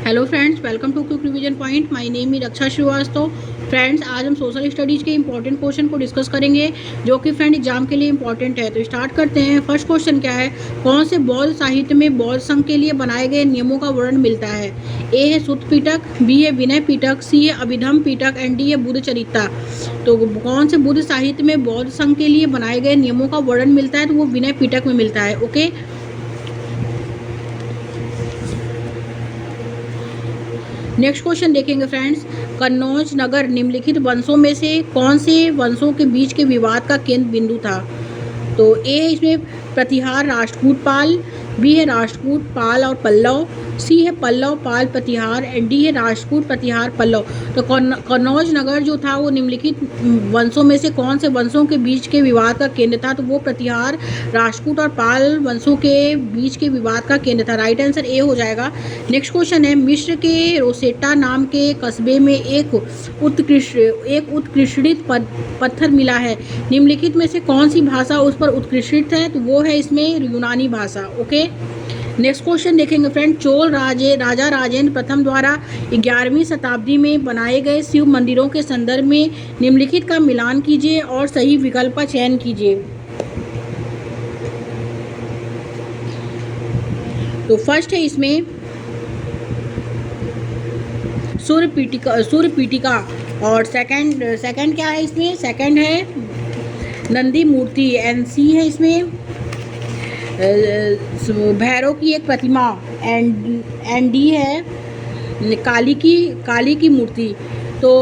Hello friends, welcome to quick revision point. My name is Raksha Shrivastava. Friends, आज हम social studies के important question को discuss करेंगे जो कि फ्रेंड एग्जाम के लिए इंपॉर्टेंट है। तो स्टार्ट करते हैं। फर्स्ट क्वेश्चन क्या है? कौन से बौद्ध साहित्य में बौद्ध संघ के लिए बनाए गए नियमों का वर्णन मिलता है? ए है सुत्त पिटक, बी है विनय पिटक, सी है अभिधम पिटक एंड डी है बुद्ध चरिता। तो कौन से बुद्ध साहित्य में बौद्ध संघ के लिए बनाए गए नियमों का वर्णन मिलता है? तो वो विनय पिटक में मिलता है। ओके, नेक्स्ट क्वेश्चन देखेंगे फ्रेंड्स। कन्नौज नगर निम्नलिखित वंशों में से कौन से वंशों के बीच के विवाद का केंद्र बिंदु था? तो ए है इसमें प्रतिहार राष्ट्रकूट पाल, बी है राष्ट्रकूट पाल और पल्लव, सी है पल्लव पाल प्रतिहार एंड डी है राष्ट्रकूट प्रतिहार पल्लव। तो कन्नौज नगर जो था वो निम्नलिखित वंशों में से कौन से वंशों के बीच के विवाद का केंद्र था? तो वो प्रतिहार राष्ट्रकूट और पाल वंशों के बीच के विवाद का केंद्र था। राइट आंसर ए हो जाएगा। नेक्स्ट क्वेश्चन है, मिस्र के रोसेटा नाम के कस्बे में एक उत्कृष्टित पत्थर मिला है। निम्नलिखित में से कौन सी भाषा उस पर उत्कृष्टित है? तो वो है इसमें यूनानी भाषा। ओके, नेक्स्ट क्वेश्चन देखेंगे फ्रेंड। चोल राजा राजेंद्र प्रथम द्वारा 11वीं शताब्दी में बनाए गए शिव मंदिरों के संदर्भ में निम्नलिखित का मिलान कीजिए और सही विकल्प का चयन कीजिए। तो फर्स्ट है इसमें सूर्य पीटिका और सेकंड क्या है इसमें? सेकंड है नंदी मूर्ति एंड सी है इसमें भैरव की एक प्रतिमा एंड डी है काली की मूर्ति। तो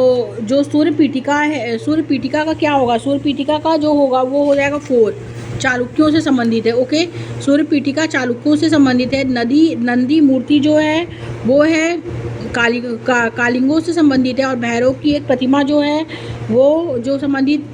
जो सूर्य पीटिका है, सूर्य पीटिका का क्या होगा? सूर्य पीटिका का जो होगा वो हो जाएगा 4, चालुक्यों से संबंधित है। ओके, सूर्य पीटिका चालुक्यों से संबंधित है। नंदी मूर्ति जो है वो है कालिंगों से संबंधित है और भैरव की एक प्रतिमा जो है वो जो संबंधित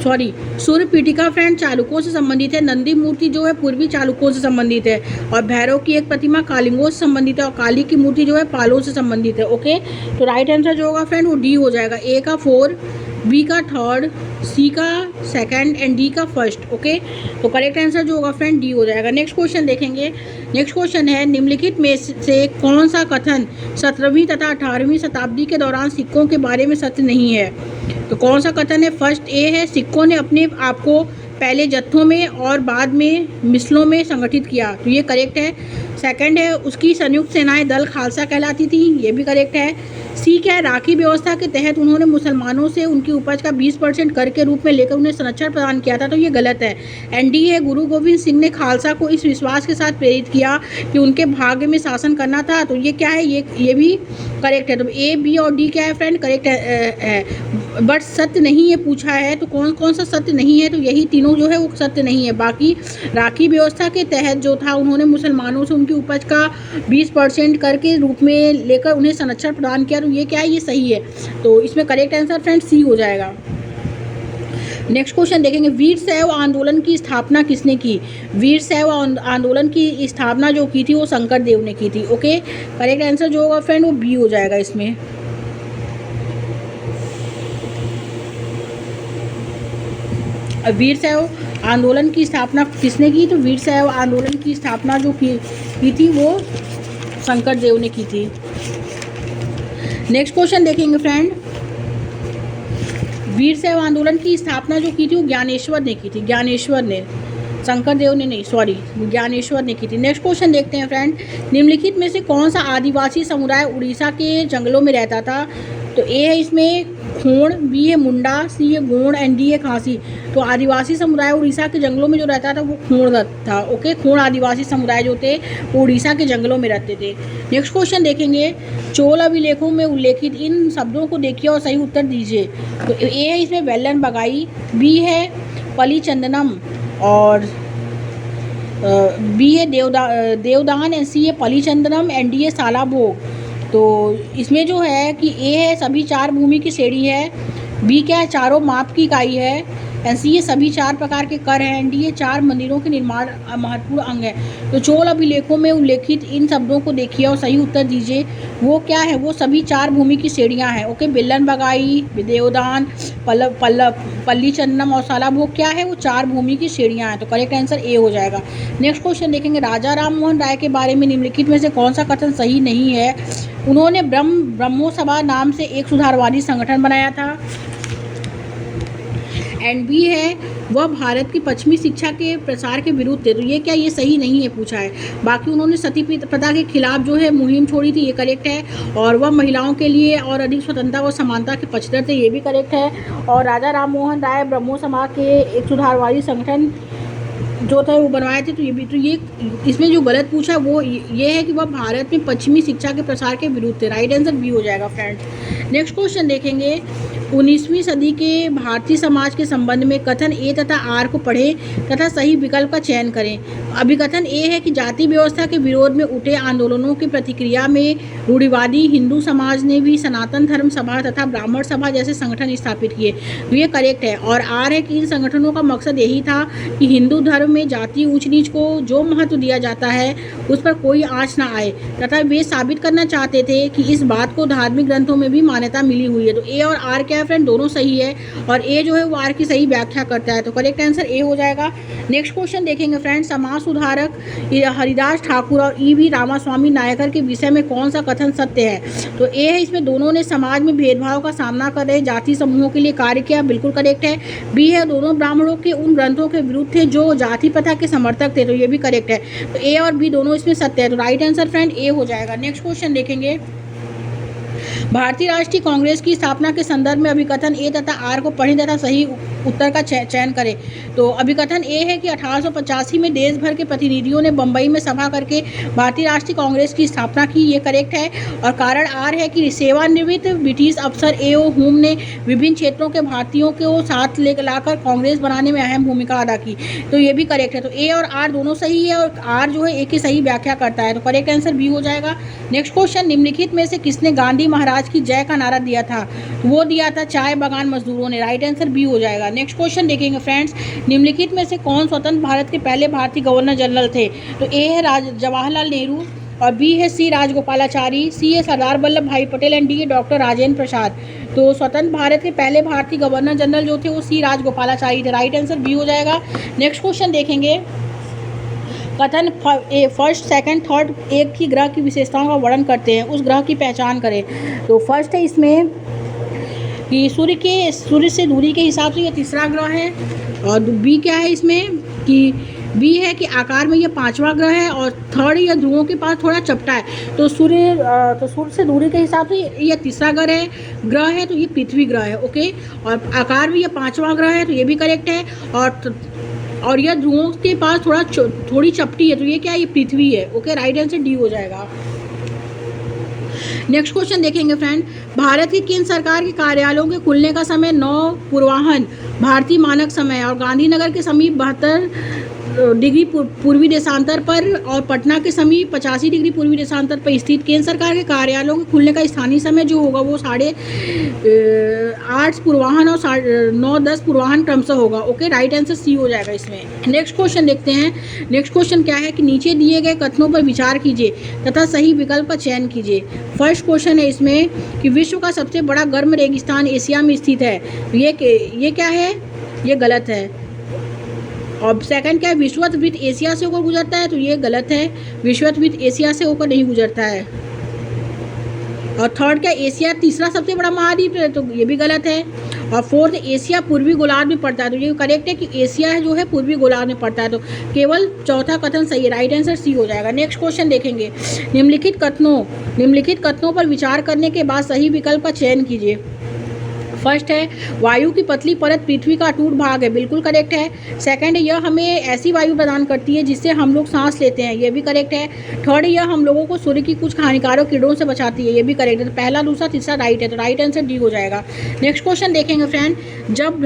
सूर्य पीटिका फ्रेंड चालुक्यों से संबंधित है। नंदी मूर्ति जो है पूर्वी चालुक्यों से संबंधित है और भैरव की एक प्रतिमा कालिंगों से संबंधित है और काली की मूर्ति जो है पालों से संबंधित है। ओके, तो राइट आंसर जो होगा फ्रेंड वो डी हो जाएगा। ए का 4, बी का 3rd, सी का 2nd एंड डी का 1st। ओके, तो करेक्ट आंसर जो होगा फ्रेंड डी हो जाएगा। नेक्स्ट क्वेश्चन देखेंगे। नेक्स्ट क्वेश्चन है, निम्नलिखित में से कौन सा कथन 17वीं तथा 18वीं शताब्दी के दौरान सिक्कों के बारे में सत्य नहीं है? तो कौन सा कथन है? फर्स्ट ए है सिक्कों ने अपने आप को पहले जत्थों में और बाद में मिसलों में संगठित किया, तो ये करेक्ट है। सेकंड है उसकी संयुक्त सेनाएं दल खालसा कहलाती थी, ये भी करेक्ट है। सी क्या है? राखी व्यवस्था के तहत उन्होंने मुसलमानों से उनकी उपज का 20% कर के रूप में लेकर उन्हें संरक्षण प्रदान किया था, तो ये गलत है। एंड डी है गुरु गोविंद सिंह ने खालसा को इस विश्वास के साथ प्रेरित किया कि उनके भाग्य में शासन करना था, तो ये क्या है? ये भी करेक्ट है। तो ए, बी और डी क्या है फ्रेंड? करेक्ट है। बट सत्य नहीं है पूछा है, तो कौन कौन सा सत्य नहीं है? तो यही तीनों जो है वो सत्य नहीं है। बाकी राखी व्यवस्था के तहत जो था उन्होंने मुसलमानों से उनकी उपज का 20% कर के रूप में लेकर उन्हें संरक्षण प्रदान किया, तो ये क्या है? ये सही है। तो इसमें करेक्ट आंसर फ्रेंड सी हो जाएगा। नेक्स्ट क्वेश्चन देखेंगे। वीर शैव आंदोलन की स्थापना किसने की? वीर शैव आंदोलन की स्थापना जो की थी वो शंकर देव ने की थी। ओके, करेक्ट आंसर जो होगा फ्रेंड वो बी हो जाएगा इसमें। वीर शैव आंदोलन की स्थापना किसने की? तो वीर शैव आंदोलन की स्थापना जो की थी वो शंकर देव ने की थी। नेक्स्ट क्वेश्चन देखेंगे फ्रेंड। वीर शैव आंदोलन की स्थापना जो की थी वो ज्ञानेश्वर ने की थी। ज्ञानेश्वर ने, शंकर देव ने नहीं, सॉरी, ज्ञानेश्वर ने की थी। नेक्स्ट क्वेश्चन देखते हैं फ्रेंड। निम्नलिखित में से कौन सा आदिवासी समुदाय उड़ीसा के जंगलों में रहता था? तो ए है इसमें खूण, बी है मुंडा, सी है गोंड एंड डी है खासी। तो आदिवासी समुदाय उड़ीसा के जंगलों में जो रहता था वो खूण था। ओके, खूण आदिवासी समुदाय जो थे वो उड़ीसा के जंगलों में रहते थे। नेक्स्ट क्वेश्चन देखेंगे। चोल अभिलेखों में उल्लेखित इन शब्दों को देखिए और सही उत्तर दीजिए। तो ए है इसमें वेल्लन बगाई, बी है पलीचंदनम और बी है देवदान एंड सी है पलीचंदनम एंड डी है साला भोग। तो इसमें जो है कि ए है सभी 4 भूमि की श्रेणी है, बी क्या है? चारों माप की इकाई है, एंड सी ये सभी 4 प्रकार के कर हैं। एंड डी ये 4 मंदिरों के निर्माण महत्वपूर्ण अंग है। तो चोल अभिलेखों में उल्लेखित इन शब्दों को देखिए और सही उत्तर दीजिए। वो क्या है? वो सभी 4 भूमि की श्रेणियाँ हैं। ओके, बिल्लन बगाई, देवदान, पल्ली चन्नम और सालाभोग क्या है? वो 4 भूमि की श्रेणियाँ हैं। तो करेक्ट आंसर ए हो जाएगा। नेक्स्ट क्वेश्चन देखेंगे, राजा राम मोहन राय के बारे में निम्नलिखित में से कौन सा कथन सही नहीं है? उन्होंने ब्रह्मो सभा नाम से एक सुधारवादी संगठन बनाया था। एंड बी है, वह भारत की पश्चिमी शिक्षा के प्रसार के विरुद्ध थे। तो ये क्या? ये सही नहीं है पूछा है। बाकी उन्होंने सती प्रथा के खिलाफ जो है मुहिम छोड़ी थी, ये करेक्ट है। और वह महिलाओं के लिए और अधिक स्वतंत्रता व समानता के पक्षधर थे, ये भी करेक्ट है। और राजा राम मोहन राय ब्रह्मो समाज के एक सुधारवादी संगठन जो था वो बनवाए थे। तो ये भी, तो ये इसमें जो गलत पूछा है वो ये है कि वह भारत में पश्चिमी शिक्षा के प्रसार के विरुद्ध थे। राइट आंसर बी हो जाएगा फ्रेंड्स। नेक्स्ट क्वेश्चन देखेंगे, 19वीं सदी के भारतीय समाज के संबंध में कथन ए तथा आर को पढ़ें तथा सही विकल्प का चयन करें। अभिकथन ए है कि जाति व्यवस्था के विरोध में उठे आंदोलनों की प्रतिक्रिया में रूढ़िवादी हिंदू समाज ने भी सनातन धर्म सभा तथा ब्राह्मण सभा जैसे संगठन स्थापित किए। तो ये करेक्ट है। और आर है कि इन संगठनों का मकसद यही था कि हिंदू धर्म में जाति ऊंच नीच को जो महत्व दिया जाता है उस पर कोई आँच ना आए, तथा वे साबित करना चाहते थे कि इस बात को धार्मिक ग्रंथों में भी मान्यता मिली हुई है। तो ए और आर क्या है फ्रेंड? दोनों सही है। और ए जो है वो आर की सही व्याख्या करता है। तो करेक्ट आंसर ए हो जाएगा। नेक्स्ट क्वेश्चन देखेंगे फ्रेंड, समाज सुधारक हरिदास ठाकुर और ई वी रामास्वामी नायकर के विषय में कौन सा कथन सत्य है? तो ए है, इसमें दोनों ने समाज में भेदभाव का सामना कर रहे जाति समूहों के लिए कार्य किया, बिल्कुल करेक्ट है। बी है, दोनों ब्राह्मणों के उन ग्रंथों के विरुद्ध थे जो जाति प्रथा के समर्थक थे। तो ये भी करेक्ट है। तो ए और बी दोनों इसमें सत्य है। तो राइट आंसर फ्रेंड ए हो जाएगा। नेक्स्ट क्वेश्चन देखेंगे, भारतीय राष्ट्रीय कांग्रेस की स्थापना के संदर्भ में अभिकथन ए तथा आर को पढ़ें तथा सही उत्तर का चयन करें। तो अभिकथन ए है कि 1885 में देश भर के प्रतिनिधियों ने बम्बई में सभा करके भारतीय राष्ट्रीय कांग्रेस की स्थापना की, ये करेक्ट है। और कारण आर है कि सेवानिवृत्त ब्रिटिश अफसर ए.ओ. हुम ने विभिन्न क्षेत्रों के भारतीयों को साथ लाकर कांग्रेस बनाने में अहम भूमिका अदा की। तो ये भी करेक्ट है। तो ए और आर दोनों सही है और आर जो है ए की सही व्याख्या करता है। तो करेक्ट आंसर बी हो जाएगा। नेक्स्ट क्वेश्चन, निम्नलिखित में से किसने गांधी महाराज की जय का नारा दिया था? वो दिया था चाय बागान मजदूरों ने। राइट आंसर बी हो जाएगा। नेक्स्ट क्वेश्चन देखेंगे फ्रेंड्स, निम्नलिखित में से कौन स्वतंत्र भारत के पहले भारतीय गवर्नर जनरल थे? तो ए है जवाहरलाल नेहरू, और बी है सी राजगोपालाचारी, सी है सरदार वल्लभ भाई पटेल, एंड डी है डॉक्टर राजेंद्र प्रसाद। तो स्वतंत्र भारत के पहले भारतीय गवर्नर जनरल जो थे वो सी राजगोपालाचारी थे। राइट आंसर बी हो जाएगा। नेक्स्ट क्वेश्चन देखेंगे, कथन फर्स्ट सेकंड थर्ड एक ही ग्रह की विशेषताओं का वर्णन करते हैं, उस ग्रह की पहचान करें। तो फर्स्ट है इसमें कि सूर्य से दूरी के हिसाब से ये तीसरा ग्रह है। और बी क्या है इसमें कि बी है कि आकार में ये 5वां ग्रह है। और थर्ड, ये ध्रुवों के पास थोड़ा चपटा है। तो सूर्य से दूरी के हिसाब से ये तीसरा ग्रह है तो ये पृथ्वी ग्रह है। ओके, और आकार में ये 5वां ग्रह है तो ये भी करेक्ट है। और यह ध्रुवों के पास थोड़ी चपटी है तो ये क्या है? ये पृथ्वी है। ओके, राइट आंसर डी हो जाएगा। नेक्स्ट क्वेश्चन देखेंगे फ्रेंड, भारत की केंद्र सरकार के कार्यालयों के खुलने का समय 9 पूर्वाह्न भारतीय मानक समय और गांधीनगर के समीप 72 डिग्री पूर्वी देशांतर पर और पटना के समीप 85 डिग्री पूर्वी देशांतर पर स्थित केंद्र सरकार के कार्यालयों के खुलने का स्थानीय समय जो होगा वो 8:30 पूर्वाह्न और 9:10 पूर्वाह्न क्रमशः होगा। ओके, राइट आंसर सी हो जाएगा इसमें। नेक्स्ट क्वेश्चन देखते हैं। नेक्स्ट क्वेश्चन क्या है कि नीचे दिए गए कथनों पर विचार कीजिए तथा सही विकल्प का चयन कीजिए। फर्स्ट क्वेश्चन है इसमें कि विश्व का सबसे बड़ा गर्म रेगिस्तान एशिया में स्थित है। ये क्या है? ये गलत है। और सेकंड क्या है? विषुवत वृत्त एशिया से होकर गुजरता है। तो ये गलत है, विषुवत वृत्त एशिया से होकर नहीं गुजरता है। और थर्ड क्या? एशिया तीसरा सबसे बड़ा महाद्वीप है। तो ये भी गलत है। और फोर्थ, एशिया पूर्वी गोलार्ध में पड़ता है। तो ये करेक्ट है कि एशिया जो है पूर्वी गोलार्ध में पड़ता है। तो केवल चौथा कथन सही है। राइट आंसर सी हो जाएगा। नेक्स्ट क्वेश्चन देखेंगे, निम्नलिखित कथनों पर विचार करने के बाद सही विकल्प का चयन कीजिए। फर्स्ट है, वायु की पतली परत पृथ्वी का अटूट भाग है। बिल्कुल करेक्ट है। सेकंड है, यह हमें ऐसी वायु प्रदान करती है जिससे हम लोग सांस लेते हैं। ये भी करेक्ट है। थर्ड, यह हम लोगों को सूर्य की कुछ हानिकारक किरणों से बचाती है। ये भी करेक्ट है। तो पहला, दूसरा, तीसरा राइट है। तो राइट आंसर डी हो जाएगा। नेक्स्ट क्वेश्चन देखेंगे फ्रेंड, जब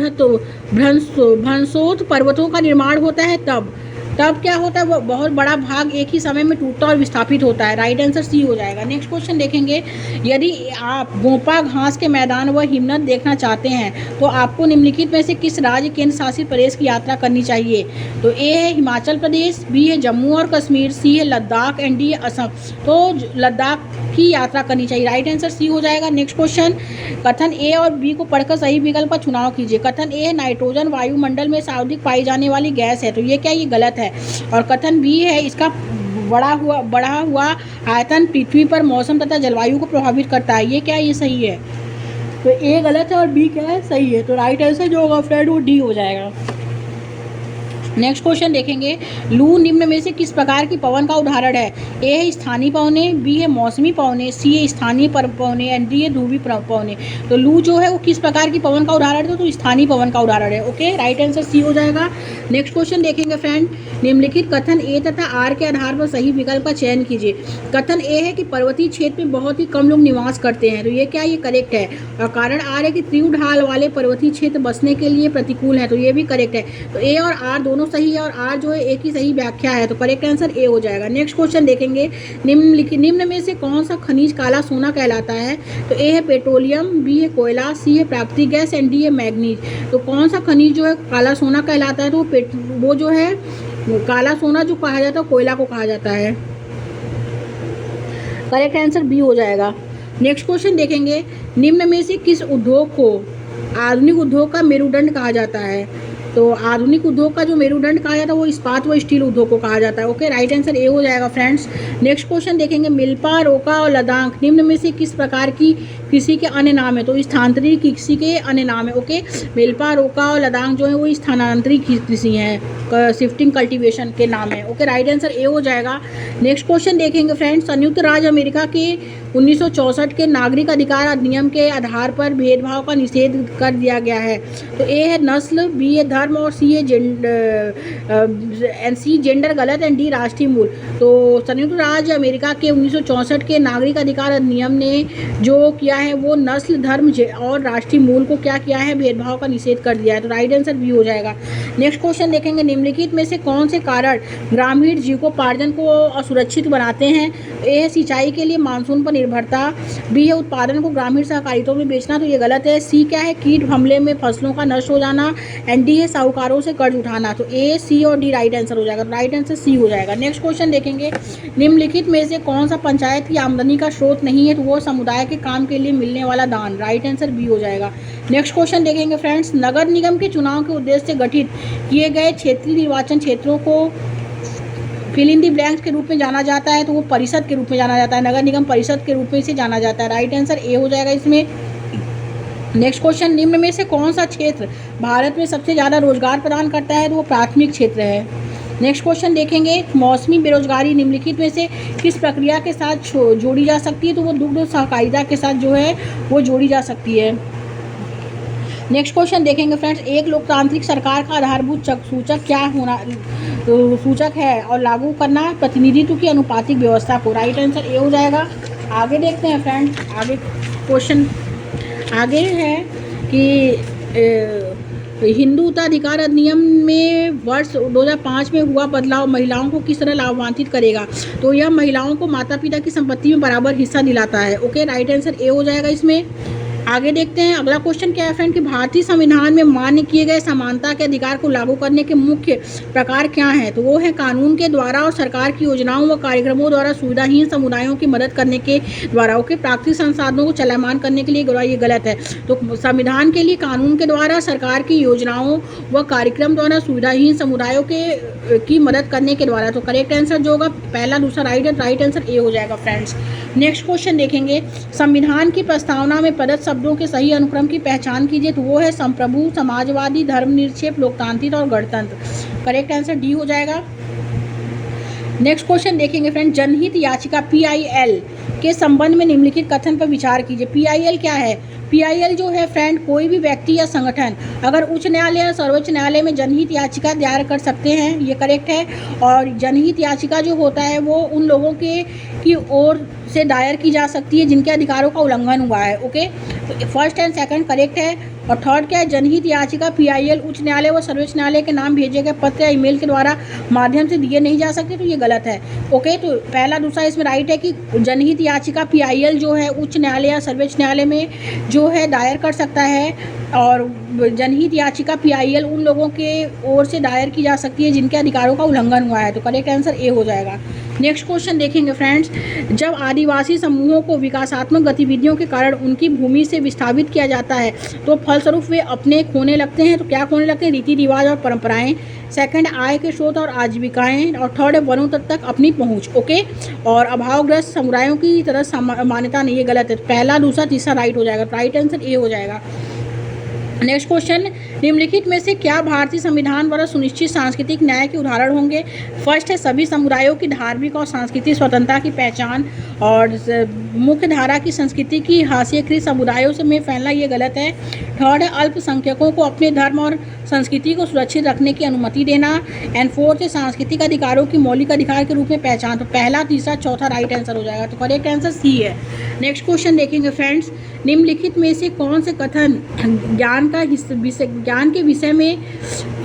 भ्रंशोत पर्वतों का निर्माण होता है तब तब क्या होता है, वो बहुत बड़ा भाग एक ही समय में टूटता और विस्थापित होता है। राइट आंसर सी हो जाएगा। नेक्स्ट क्वेश्चन देखेंगे, यदि आप गोपा घास के मैदान व हिमनद देखना चाहते हैं तो आपको निम्नलिखित में से किस राज्य केंद्र शासित प्रदेश की यात्रा करनी चाहिए? तो ए है हिमाचल प्रदेश, बी है जम्मू और कश्मीर, सी है लद्दाख एंड डी है असम। तो लद्दाख की यात्रा करनी चाहिए। राइट आंसर सी हो जाएगा। नेक्स्ट क्वेश्चन, कथन ए और बी को पढ़कर सही विकल्प का चुनाव कीजिए। कथन ए है नाइट्रोजन वायुमंडल में सर्वाधिक पाई जाने वाली गैस है, तो ये क्या, ये गलत है। और कथन बी है इसका बढ़ा हुआ आयतन पृथ्वी पर मौसम तथा जलवायु को प्रभावित करता है, ये क्या, ये सही है। तो ए गलत है और बी क्या है, सही है। तो राइट आंसर जो होगा फ्रेंड वो डी हो जाएगा। नेक्स्ट क्वेश्चन देखेंगे, लू निम्न में से किस प्रकार की पवन का उदाहरण है? ए है स्थानीय पवने, बी है मौसमी पवने, सी है स्थानीय पवने एंड डी है ध्रुवीय पवने। तो लू जो है वो किस प्रकार की पवन का उदाहरण है? तो स्थानीय पवन का उदाहरण है। ओके, राइट आंसर सी हो जाएगा। नेक्स्ट क्वेश्चन देखेंगे फ्रेंड, निम्नलिखित कथन ए तथा आर के आधार पर सही विकल्प का चयन कीजिए। कथन ए है कि पर्वतीय क्षेत्र में बहुत ही कम लोग निवास करते हैं, तो ये क्या, ये करेक्ट है। और कारण आर है कि तीव्र ढाल वाले पर्वतीय क्षेत्र बसने के लिए प्रतिकूल है, तो ये भी करेक्ट है। तो ए और आर दोनों सही है और आर जो है एक ही सही व्याख्या है, तो करेक्ट आंसर ए हो जाएगा। नेक्स्ट क्वेश्चन देखेंगे, निम्न में से कौन सा खनिज काला सोना कहलाता है? तो ए है पेट्रोलियम, बी है कोयला, सी है प्राकृतिक गैस एंड डी है मैग्नीज। तो कौन सा खनिज जो है काला सोना कहलाता है? तो वो जो है काला सोना जो कहा जाता है कोयला को कहा जाता है। करेक्ट आंसर बी हो जाएगा। नेक्स्ट क्वेश्चन देखेंगे, निम्न में से किस उद्योग को आधुनिक उद्योग का मेरुदंड कहा जाता है? तो आधुनिक उद्योग का जो मेरुदंड कहा जाता है वो इस्पात व स्टील उद्योग को कहा जाता है। ओके, राइट आंसर ए हो जाएगा फ्रेंड्स। नेक्स्ट क्वेश्चन देखेंगे, मिल्पा, रोका और लद्दाख निम्न में से किस प्रकार की कृषि के अन्य नाम है? तो स्थानांतरित कृषि के अन्य नाम है। ओके, मिल्पा, रोका और लद्दाख जो है वो स्थानांतरित कृषि हैं, शिफ्टिंग कल्टीवेशन के नाम है। ओके, राइट आंसर ए हो जाएगा। नेक्स्ट क्वेश्चन देखेंगे फ्रेंड्स, संयुक्त राज्य अमेरिका के 1964 के नागरिक अधिकार अधिनियम के आधार पर भेदभाव का निषेध कर दिया गया है। तो ए है नस्ल, बी है धर्म और सी है जेंडर गलत एंड डी राष्ट्रीय मूल। तो संयुक्त राज्य अमेरिका के 1964 के नागरिक अधिकार अधिनियम ने जो किया है वो नस्ल, धर्म और राष्ट्रीय मूल को क्या किया है, भेदभाव का निषेध कर दिया है। तो राइट आंसर बी हो जाएगा। नेक्स्ट क्वेश्चन देखेंगे, निम्नलिखित में से कौन से कारण ग्रामीण जीविकोपार्जन को असुरक्षित बनाते हैं? ए है सिंचाई के लिए मानसून पर निर्भरता, बी है उत्पादन को ग्रामीण सहकारिताओं में बेचना, तो ये गलत है। सी क्या है, कीट हमले में फसलों का नष्ट हो जाना एंड डी है साहूकारों से कर्ज उठाना। तो ए, सी और डी राइट आंसर हो जाएगा। राइट आंसर सी हो जाएगा। नेक्स्ट क्वेश्चन देखेंगे, निम्नलिखित में से कौन सा पंचायत की आमदनी का स्रोत नहीं है? तो वो समुदाय के काम के लिए मिलने वाला दान। राइट आंसर बी हो जाएगा। नेक्स्ट क्वेश्चन देखेंगे फ्रेंड्स, नगर निगम के चुनाव के उद्देश्य से गठित किए गए क्षेत्रीय निर्वाचन क्षेत्रों को फिल इन दी ब्लैंक्स के रूप में जाना जाता है, तो वो परिषद के रूप में जाना जाता है, नगर निगम परिषद के रूप में इसे जाना जाता है। राइट आंसर ए हो जाएगा इसमें। नेक्स्ट क्वेश्चन, निम्न में से कौन सा क्षेत्र भारत में सबसे ज़्यादा रोजगार प्रदान करता है? तो वो प्राथमिक क्षेत्र है। नेक्स्ट क्वेश्चन देखेंगे, मौसमी बेरोजगारी निम्नलिखित में से किस प्रक्रिया के साथ जोड़ी जा सकती है? तो वो दुग्ध सहकारिता के साथ जो है वो जोड़ी जा सकती है। नेक्स्ट क्वेश्चन देखेंगे फ्रेंड्स, एक लोकतांत्रिक सरकार का आधारभूत सूचक क्या होना सूचक है और लागू करना प्रतिनिधित्व की अनुपातिक व्यवस्था को। राइट आंसर ए हो जाएगा। आगे देखते हैं फ्रेंड्स, आगे क्वेश्चन आगे है कि हिंदू उत्तराधिकार अधिनियम में वर्ष 2005 में हुआ बदलाव महिलाओं को किस तरह लाभान्वित करेगा? तो यह महिलाओं को माता पिता की संपत्ति में बराबर हिस्सा दिलाता है। ओके, राइट आंसर ए हो जाएगा इसमें। आगे देखते हैं अगला क्वेश्चन क्या है फ्रेंड, कि भारतीय संविधान में मान्य किए गए समानता के अधिकार को लागू करने के मुख्य प्रकार क्या हैं? तो वो है कानून के द्वारा और सरकार की योजनाओं व कार्यक्रमों द्वारा सुविधाहीन समुदायों की मदद करने के द्वारा। ओके, प्राकृतिक संसाधनों को चलायमान करने के लिए ये गलत है। तो संविधान के लिए कानून के द्वारा, सरकार की योजनाओं व कार्यक्रम द्वारा सुविधाहीन समुदायों की मदद करने के द्वारा। तो करेक्ट आंसर जो होगा पहला, दूसरा राइट आंसर ए हो जाएगा फ्रेंड्स। नेक्स्ट क्वेश्चन देखेंगे, संविधान की प्रस्तावना में प्रदत्त शब्दों के सही अनुक्रम की पहचान कीजिए। तो वो है संप्रभु, समाजवादी, धर्मनिरपेक्ष, लोकतांत्रिक और गणतंत्र। करेक्ट आंसर डी हो जाएगा। नेक्स्ट क्वेश्चन देखेंगे फ्रेंड, जनहित याचिका PIL के संबंध में निम्नलिखित कथन पर विचार कीजिए। PIL क्या है? PIL जो है फ्रेंड, कोई भी व्यक्ति या संगठन अगर उच्च न्यायालय या सर्वोच्च न्यायालय में जनहित याचिका दायर कर सकते हैं, ये करेक्ट है। और जनहित याचिका जो होता है वो उन लोगों की ओर से दायर की जा सकती है जिनके अधिकारों का उल्लंघन हुआ है। ओके, तो फर्स्ट एंड सेकंड करेक्ट है। और थर्ड क्या है, जनहित याचिका PIL उच्च न्यायालय व सर्वोच्च न्यायालय के नाम भेजे गए पत्र या ईमेल के द्वारा माध्यम से दिए नहीं जा सकते, तो ये गलत है। ओके, तो पहला दूसरा इसमें राइट है कि जनहित याचिका PIL जो है उच्च न्यायालय या सर्वोच्च न्यायालय में जो है दायर कर सकता है, और जनहित याचिका PIL उन लोगों के ओर से दायर की जा सकती है जिनके अधिकारों का उल्लंघन हुआ है, तो करेक्ट आंसर ए हो जाएगा। नेक्स्ट क्वेश्चन देखेंगे फ्रेंड्स, जब आदिवासी समूहों को विकासात्मक गतिविधियों के कारण उनकी भूमि से विस्थापित किया जाता है तो फलस्वरूप वे अपने खोने लगते हैं, तो क्या खोने लगते हैं, रीति रिवाज और परंपराएं, सेकंड आय के स्रोत और आजीविकाएं, और थर्ड है वनों तक अपनी पहुंच। ओके, और अभावग्रस्त समुदायों की तरह मान्यता नहीं, ये गलत है। पहला दूसरा तीसरा राइट हो जाएगा, राइट आंसर ए हो जाएगा। नेक्स्ट क्वेश्चन, निम्नलिखित में से क्या भारतीय संविधान द्वारा सुनिश्चित सांस्कृतिक न्याय के उदाहरण होंगे। फर्स्ट है सभी समुदायों की धार्मिक और सांस्कृतिक स्वतंत्रता की पहचान, और मुख्य धारा की संस्कृति की हाशिएकृत समुदायों से में फैलना, ये गलत है। थर्ड है अल्पसंख्यकों को अपने धर्म और संस्कृति को सुरक्षित रखने की अनुमति देना, एंड फोर्थ है सांस्कृतिक अधिकारों की मौलिक अधिकार के रूप में पहचान, तो पहला तीसरा चौथा राइट आंसर हो जाएगा, तो करेक्ट आंसर सी है। नेक्स्ट क्वेश्चन देखेंगे फ्रेंड्स, निम्नलिखित में से कौन से कथन ज्ञान के विषय में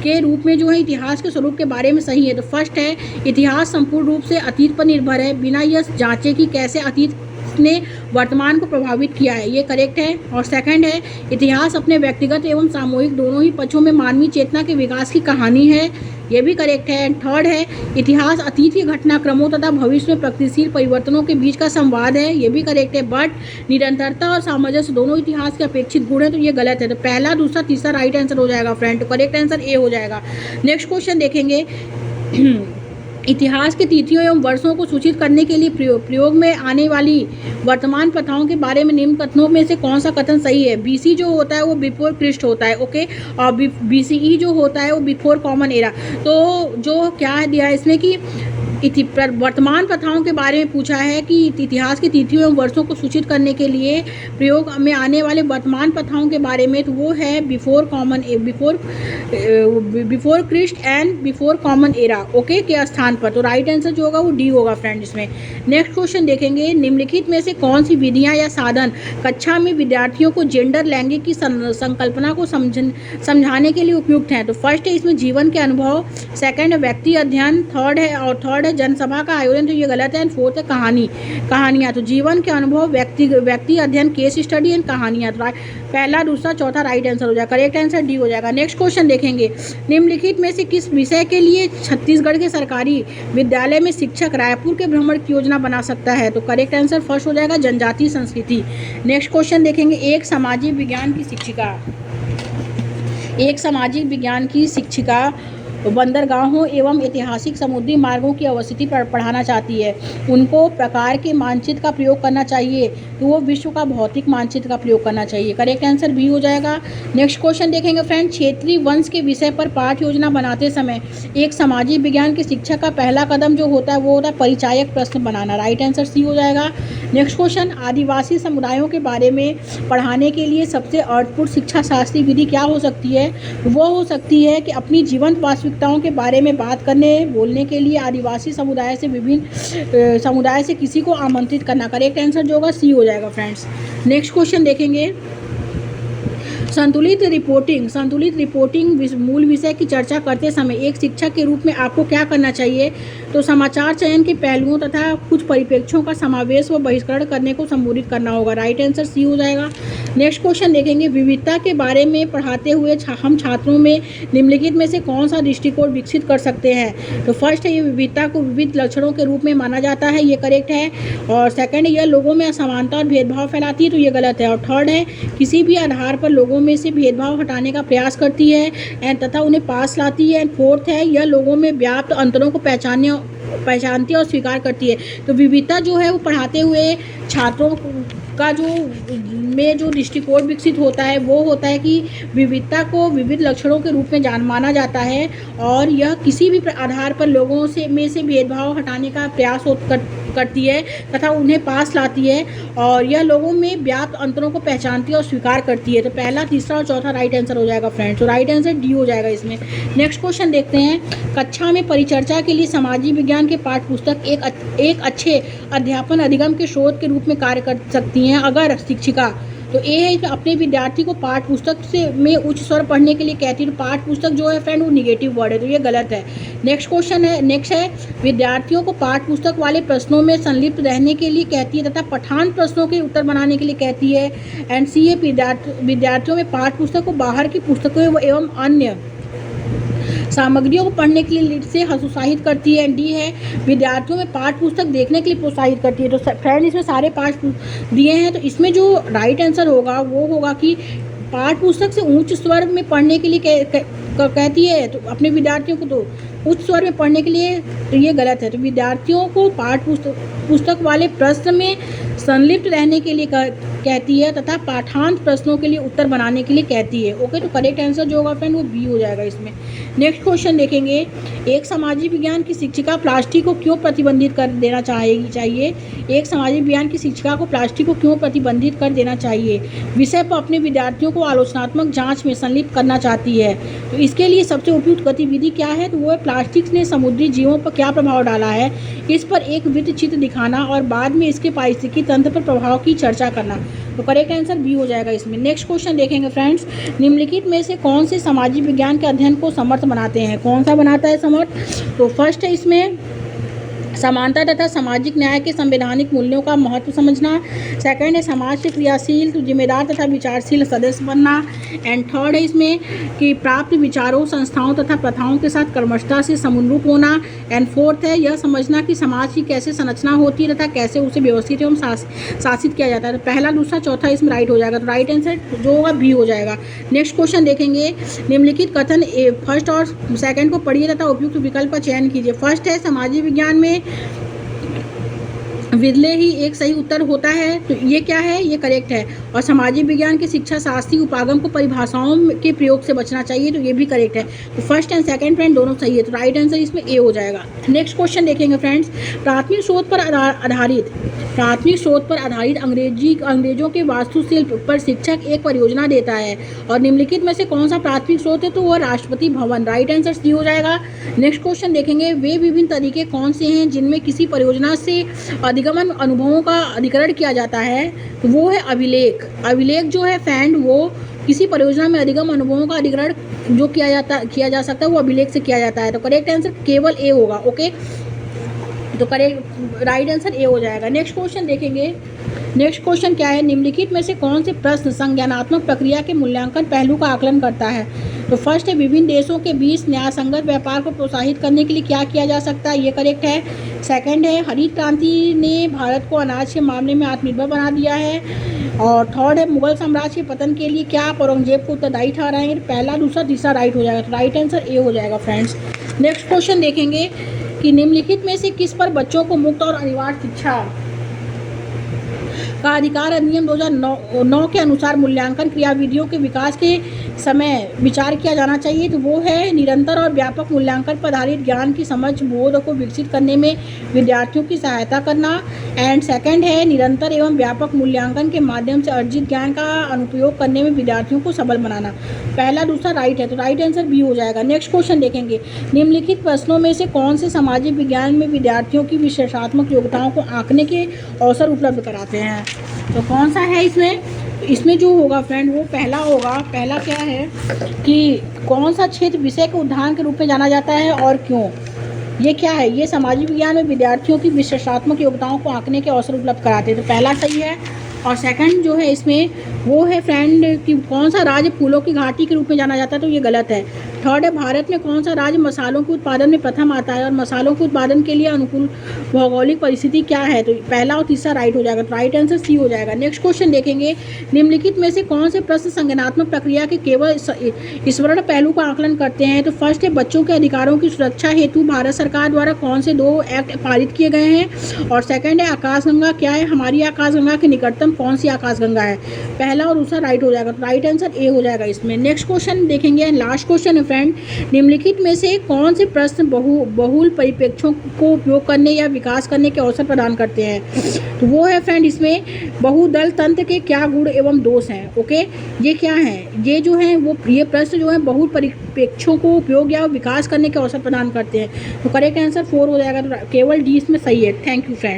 के रूप में जो है इतिहास के स्वरूप के बारे में सही है। तो फर्स्ट है इतिहास संपूर्ण रूप से अतीत पर निर्भर है बिना यह जांचे कि कैसे अतीत ने वर्तमान को प्रभावित किया है, ये करेक्ट है। और सेकंड है इतिहास अपने व्यक्तिगत एवं सामूहिक दोनों ही पक्षों में मानवीय चेतना के विकास की कहानी है, ये भी करेक्ट है। थर्ड है इतिहास अतीत के घटनाक्रमों तथा भविष्य में प्रगतिशील परिवर्तनों के बीच का संवाद है, ये भी करेक्ट है। बट निरंतरता और सामंजस्य दोनों इतिहास के अपेक्षित गुण है, तो ये गलत है। तो पहला दूसरा तीसरा राइट आंसर हो जाएगा फ्रेंड, तो करेक्ट आंसर ए हो जाएगा। नेक्स्ट क्वेश्चन देखेंगे, इतिहास की तिथियों एवं वर्षों को सूचित करने के लिए प्रयोग में आने वाली वर्तमान प्रथाओं के बारे में निम्न कथनों में से कौन सा कथन सही है। BC जो होता है वो बिफोर क्रिस्ट होता है, ओके, और BCE जो होता है वो बिफोर कॉमन एरा। तो जो क्या दिया है इसमें कि वर्तमान प्रथाओं के बारे में पूछा है कि इतिहास की तिथियों एवं वर्षों को सूचित करने के लिए प्रयोग में आने वाले वर्तमान प्रथाओं के बारे में, तो वो है before Christ and before common era, okay, के स्थान पर। तो राइट आंसर जो होगा वो डी होगा फ्रेंड इसमें। नेक्स्ट क्वेश्चन देखेंगे, निम्नलिखित में से कौन सी विधियां या साधन कक्षा में विद्यार्थियों को जेंडर लैंगिक की संकल्पना को समझाने के लिए उपयुक्त हैं। तो फर्स्ट है इसमें जीवन के अनुभव, सेकंड है व्यक्ति अध्ययन, थर्ड है जनसभा का आयोजन, तो ये गलत है। एंड फोर्थ है कहानियाँ। तो जीवन के अनुभव, व्यक्ति अध्ययन, केस स्टडी एंड कहानियाँ, तो पहला दूसरा चौथा राइट आंसर हो जाएगा, करेक्ट आंसर डी हो जाएगा। नेक्स्ट क्वेश्चन देखेंगे, निम्नलिखित में से किस विषय के लिए छत्तीसगढ़ के सरकारी विद्यालय में शिक्षक रायपुर के भ्रमण की योजना बना सकता है। तो करेक्ट आंसर फर्स्ट हो जाएगा जनजातीय संस्कृति। नेक्स्ट क्वेश्चन देखेंगे, एक सामाजिक विज्ञान की शिक्षिका बंदरगाहों एवं ऐतिहासिक समुद्री मार्गों की अवस्थिति पर पढ़ाना चाहती है, उनको प्रकार के मानचित्र का प्रयोग करना चाहिए, तो वो विश्व का भौतिक मानचित्र का प्रयोग करना चाहिए, करेक्ट आंसर बी हो जाएगा। नेक्स्ट क्वेश्चन देखेंगे फ्रेंड, क्षेत्रीय वंश के विषय पर पाठ्य योजना बनाते समय एक सामाजिक विज्ञान के शिक्षक का पहला कदम जो होता है वो होता है परिचायक प्रश्न बनाना, राइट आंसर सी हो जाएगा। नेक्स्ट क्वेश्चन, आदिवासी समुदायों के बारे में पढ़ाने के लिए सबसे अर्थपूर्ण शिक्षा शास्त्रीय विधि क्या हो सकती है। वो हो सकती है कि अपनी जीवंत वास्तविकताओं के बारे में बात बोलने के लिए आदिवासी समुदाय से विभिन्न समुदाय से किसी को आमंत्रित करना, करेक्ट आंसर जो होगा सी हो जाएगा फ्रेंड्स। नेक्स्ट क्वेश्चन देखेंगे, संतुलित रिपोर्टिंग मूल विषय की चर्चा करते समय एक शिक्षक के रूप में आपको क्या करना चाहिए। तो समाचार चयन के पहलुओं तथा कुछ परिप्रेक्ष्यों का समावेश व बहिष्करण करने को संबोधित करना होगा, राइट आंसर सी हो जाएगा। नेक्स्ट क्वेश्चन देखेंगे, विविधता के बारे में पढ़ाते हुए हम छात्रों में निम्नलिखित में से कौन सा दृष्टिकोण विकसित कर सकते हैं। तो फर्स्ट है ये विविधता को विविध लक्षणों के रूप में माना जाता है, ये करेक्ट है। और सेकंड है यह लोगों में असमानता और भेदभाव फैलाती है, तो ये गलत है। और थर्ड है किसी भी आधार पर लोगों में से भेदभाव हटाने का प्रयास करती है एंड तथा उन्हें पास लाती है। एंड फोर्थ है यह लोगों में व्याप्त अंतरों को पहचानती है और स्वीकार करती है। तो विविधता जो है वो पढ़ाते हुए छात्रों का जो दृष्टिकोण विकसित होता है वो होता है कि विविधता को विविध लक्षणों के रूप में माना जाता है और यह किसी भी आधार पर लोगों में से भेदभाव हटाने का प्रयास करती है तथा उन्हें पास लाती है और यह लोगों में व्याप्त अंतरों को पहचानती है और स्वीकार करती है। तो पहला, तीसरा और चौथा राइट आंसर हो जाएगा फ्रेंड्स, तो राइट आंसर डी हो जाएगा इसमें। नेक्स्ट क्वेश्चन देखते हैं, कक्षा में परिचर्चा के लिए सामाजिक विज्ञान के पाठ्य पुस्तक एक अच्छे अध्यापन अधिगम के स्रोत के रूप में कार्य कर सकती हैं अगर शिक्षिका तो ए है अपने विद्यार्थी को पाठ पुस्तक से में उच्च स्वर पढ़ने के लिए कहती है। तो पाठ पुस्तक जो है फ्रेंड वो निगेटिव वर्ड है, तो ये गलत है। नेक्स्ट है विद्यार्थियों को पाठ पुस्तक वाले प्रश्नों में संलिप्त रहने के लिए कहती है तथा पठान प्रश्नों के उत्तर बनाने के लिए कहती है। एंड सी है विद्यार्थियों में पाठ पुस्तक को बाहर की पुस्तकों एवं अन्य सामग्रियों को पढ़ने के लिए से हतोत्साहित करती है। एंड डी है विद्यार्थियों में पाठ पुस्तक देखने के लिए प्रोत्साहित करती है। तो फ्रेंड इसमें सारे पाठ दिए हैं, तो इसमें जो राइट आंसर होगा वो होगा कि पाठ पुस्तक से उच्च स्वर में पढ़ने के लिए कहती है तो अपने विद्यार्थियों को तो उच्च स्वर में पढ़ने के लिए, तो ये गलत है। तो विद्यार्थियों को पाठ पुस्तक वाले प्रश्न में संलिप्त रहने के लिए कहती है तथा पाठांत प्रश्नों के लिए उत्तर बनाने के लिए कहती है। ओके, तो करेक्ट आंसर जो होगा फ्रेंड वो बी हो जाएगा इसमें। नेक्स्ट क्वेश्चन देखेंगे, एक सामाजिक विज्ञान की शिक्षिका प्लास्टिक को क्यों प्रतिबंधित कर देना चाहिए? एक सामाजिक विज्ञान की शिक्षिका को प्लास्टिक को क्यों प्रतिबंधित कर देना चाहिए? विषय पर अपने विद्यार्थियों को आलोचनात्मक जांच में संलिप्त करना चाहती है। तो इसके लिए सबसे उपयुक्त गतिविधि क्या है? तो वो है प्लास्टिक ने समुद्री जीवों पर क्या प्रभाव डाला है, इस पर एक वृत्त चित्र दिखाना और बाद में इसके पारिस्थितिकी तंत्र पर प्रभाव की चर्चा करना। तो करेक्ट आंसर बी हो जाएगा इसमें। नेक्स्ट क्वेश्चन देखेंगे फ्रेंड्स, निम्नलिखित में से कौन से सामाजिक विज्ञान के अध्ययन को समर्थ बनाते हैं? कौन सा बनाता है समर्थ? तो फर्स्ट है इसमें समानता तथा सामाजिक न्याय के संवैधानिक मूल्यों का महत्व समझना। सेकंड है समाज के क्रियाशील जिम्मेदार तथा विचारशील सदस्य बनना। एंड थर्ड है इसमें कि प्राप्त विचारों, संस्थाओं तथा प्रथाओं के साथ कर्मठता से समन्वय होना। एंड फोर्थ है यह समझना कि समाज की कैसे संरचना होती है तथा कैसे उसे व्यवस्थित एवं शासित किया जाता है। तो पहला, दूसरा, चौथा इसमें राइट हो जाएगा। तो राइट आंसर जो होगा बी हो जाएगा। नेक्स्ट क्वेश्चन देखेंगे, निम्नलिखित कथन फर्स्ट और सेकंड को पढ़िए तथा उपयुक्त विकल्प का चयन कीजिए। फर्स्ट है सामाजिक विज्ञान में विरले ही एक सही उत्तर होता है, तो ये क्या है? ये करेक्ट है। और सामाजिक विज्ञान की शिक्षा शास्त्रीय उपागम को परिभाषाओं के प्रयोग से बचना चाहिए, तो ये भी करेक्ट है। तो फर्स्ट एंड सेकंड फ्रेंड दोनों सही है, तो राइट आंसर इसमें ए हो जाएगा। नेक्स्ट क्वेश्चन देखेंगे फ्रेंड्स, प्राथमिक शोध पर आधारित अंग्रेजों के वास्तुशिल्प पर शिक्षक एक परियोजना देता है और निम्नलिखित में से कौन सा प्राथमिक स्रोत है? तो वह Rashtrapati Bhavan. Right answer C हो जाएगा। नेक्स्ट क्वेश्चन देखेंगे, वे विभिन्न तरीके कौन से हैं जिनमें किसी परियोजना से अधिगमन अनुभवों का अधिकरण किया जाता है? तो वो है अभिलेख। अभिलेख जो है फ्रेंड वो किसी परियोजना में अधिगम अनुभवों का अधिकरण जो किया जा सकता है वो अभिलेख से किया जाता है। तो करेक्ट आंसर केवल ए होगा। ओके, तो करेक्ट राइट आंसर ए हो जाएगा। नेक्स्ट क्वेश्चन देखेंगे, नेक्स्ट क्वेश्चन क्या है? निम्नलिखित में से कौन से प्रश्न संज्ञानात्मक प्रक्रिया के मूल्यांकन पहलू का आकलन करता है? तो फर्स्ट है विभिन्न देशों के बीच न्यायसंगत व्यापार को प्रोत्साहित करने के लिए क्या किया जा सकता है? ये करेक्ट है। सेकंड है हरित क्रांति ने भारत को अनाज के मामले में आत्मनिर्भर बना दिया है। और थर्ड है मुगल साम्राज्य के पतन के लिए क्या आप औरंगजेब को उत्तरदायी ठहराएंगे? पहला, दूसरा, तीसरा राइट हो जाएगा। तो राइट आंसर ए हो जाएगा फ्रेंड्स। नेक्स्ट क्वेश्चन देखेंगे कि निम्नलिखित में से किस पर बच्चों को मुक्त और अनिवार्य शिक्षा का अधिकार अधिनियम 2009 के अनुसार मूल्यांकन क्रियाविधियों के विकास के समय विचार किया जाना चाहिए? तो वो है निरंतर और व्यापक मूल्यांकन पर आधारित ज्ञान की समझ बोध को विकसित करने में विद्यार्थियों की सहायता करना। एंड सेकंड है निरंतर एवं व्यापक मूल्यांकन के माध्यम से अर्जित ज्ञान का अनुप्रयोग करने में विद्यार्थियों को सबल बनाना। पहला, दूसरा राइट है, तो राइट आंसर बी हो जाएगा। नेक्स्ट क्वेश्चन देखेंगे, निम्नलिखित प्रश्नों में से कौन से सामाजिक विज्ञान में विद्यार्थियों की विशेषात्मक योग्यताओं को आंकने के अवसर उपलब्ध कराते हैं? तो कौन सा है इसमें जो होगा फ्रेंड वो पहला होगा। पहला क्या है कि कौन सा क्षेत्र विषय के उदाहरण के रूप में जाना जाता है और क्यों? ये क्या है? ये सामाजिक विज्ञान में विद्यार्थियों की विशेषात्मक योग्यताओं को आंकने के अवसर उपलब्ध कराते हैं। तो पहला सही है। और सेकंड जो है इसमें वो है फ्रेंड कि कौन सा राज्य फूलों की घाटी के रूप में जाना जाता है? तो ये गलत है। थर्ड है भारत में कौन सा राज्य मसालों के उत्पादन में प्रथम आता है और मसालों के उत्पादन के लिए अनुकूल भौगोलिक परिस्थिति क्या है? तो पहला और तीसरा राइट हो जाएगा। तो राइट आंसर सी हो जाएगा। नेक्स्ट क्वेश्चन देखेंगे, निम्नलिखित में से कौन से प्रश्न संज्ञानात्मक प्रक्रिया के केवल स्मरण पहलू का आकलन करते हैं? तो फर्स्ट है बच्चों के अधिकारों की सुरक्षा हेतु भारत सरकार द्वारा कौन से 2 एक्ट पारित किए गए हैं? और सेकंड है आकाशगंगा क्या है? हमारी आकाशगंगा के निकटतम कौन सी आकाशगंगा है? पहला और दूसरा राइट हो जाएगा। तो राइट आंसर ए हो जाएगा इसमें। नेक्स्ट क्वेश्चन देखेंगे, लास्ट क्वेश्चन है फ्रेंड, निम्नलिखित में से कौन से प्रश्न बहुल परिप्रेक्ष्यों को उपयोग करने या विकास करने के अवसर प्रदान करते हैं? तो वो है फ्रेंड इसमें बहुदल तंत्र के क्या गुण एवं दोष हैं? ओके, ये क्या है? ये जो है वो ये प्रश्न जो है बहुल परिप्रेक्ष्यों को उपयोग या विकास करने के अवसर प्रदान करते हैं। तो करेक्ट आंसर 4 हो जाएगा। तो केवल डी इसमें सही है। Thank you friend.